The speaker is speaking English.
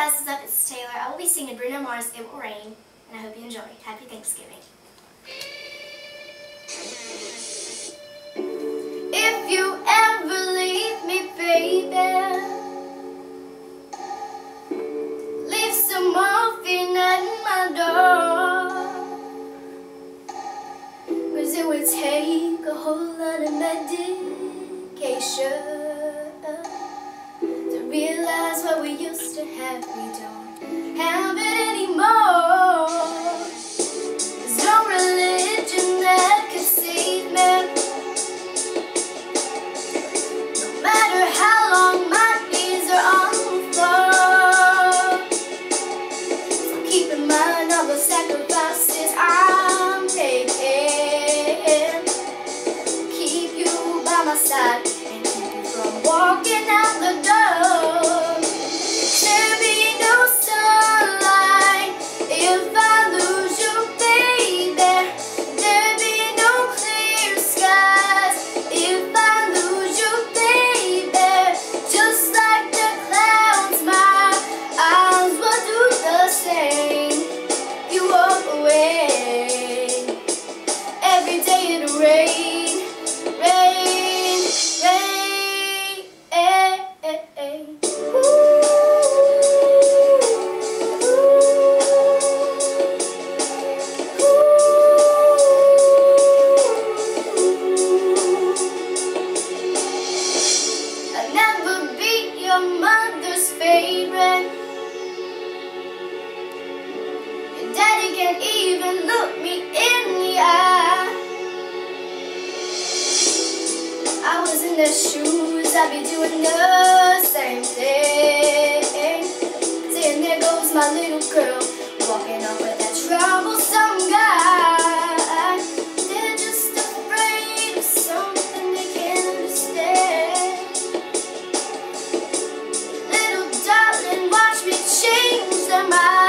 guys, what's up? It's Taylor. I will be singing Bruno Mars' It Will Rain, and I hope you enjoy. Happy Thanksgiving. If you ever leave me, baby, leave some morphine at my door, 'cause it would take a whole lot of medication to realize what we used to have, we don't have it anymore. There's no religion that can save me, no matter how long my knees are on the floor. So keep in mind all the sacrifices I'm making, keep you by my side and keep you from walking out the door. There be no sunlight if I lose you, baby. There be no clear skies if I lose you, baby. Just like the clouds, my eyes will do the same. You walk away. Every day it rain, rain, rain. I'd never be your mother's favorite. Your daddy can't even look me in the eye. I was in their shoes, I'd be doing the same thing, saying there goes my little girl, walking off with that troublesome guy. They're just afraid of something they can't understand. Little darling, watch me change their mind.